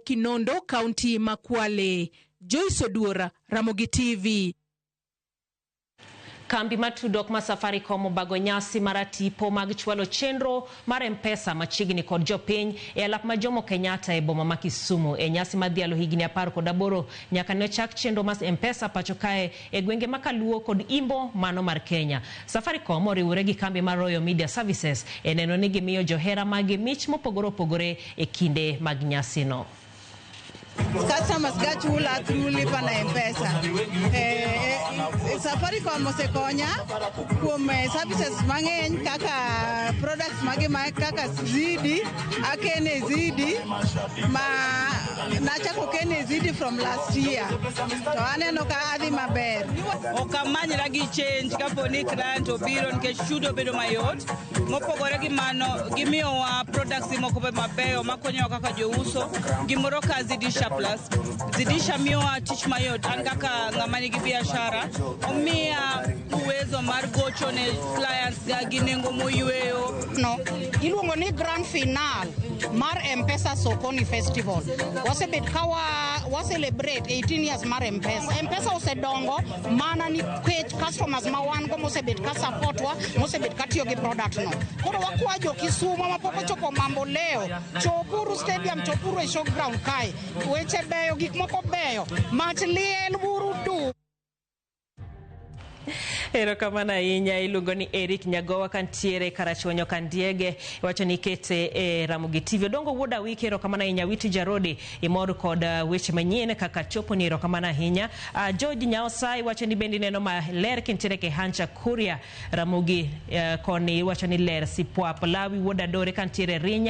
Kinondo, kaunti ma Kwale. Joyce Oduora, Ramogi TV. Kambi matudok ma Safaricom obago nyasi maratipo mag chwalo chenro mar M-Pesa machiegni kod jopiny e alap ma Jomo Kenyatta e boma ma Kisumu e nyasi madhialo higni 18 nyaka ne chak chenro mar M-Pesa pacho kae e gwenge makaluo kod Imbo mano mar Kenya. Safaricom oriwore gi kambi mar Royal Media Services e neno ni gimiyo johera magi mich mopogore opogore e kinde mag nyasi no. Customers got chula through lipa na M-Pesa. Safaricom osekonya kuom services mang'eny kaka products mage kaka zidi, akene zidi ma nachako kene zidi from last year. To aneno ka adhi maber. Okamanyra gi change kaponi client obiro nikech chudo bedo mayot. Mopogore gi mano gimiyowa products moko mabeyo makonyo kaka jouso. Gimoro ka Zidisha Plus. Zidisha miyowa tich mayot an kaka ng'ama nigi biashara. Omiya uwezo mar gocho ne clients gi nengo moyweyo. No, iluongo ni grand final mar M-Pesa Sokoni Festival. Wasebet kawa celebrate 18 years mar M-Pesa. M-Pesa osedongo mana ni customers ma wan go mosebet ka support wa, mosebet ka tiyo gi product no. Koro wakwajo Kisumu mapok ochopo mambo leo. Chopuru stadium, chopuru e showground kae. Weche beyo, gik moko beyo. Mach liel buru du. Erokamano ahinya. Iluongo ni Eric Nyagowa kantiere Karachuonyo Kandiege wacho ni kete e Ramogi TV. Odongo wuoda wiki. Erokamano ahinya. Witi Jarodi imor kod weche manyien kaka chopo ni. Erokamano ahinya. George Nyaosai wacho ni bendi neno maler kintiere ke Hancha Kuria Ramogi koni wacho ni ler Sipwap Lawi wuoda Dore kantiere Rinya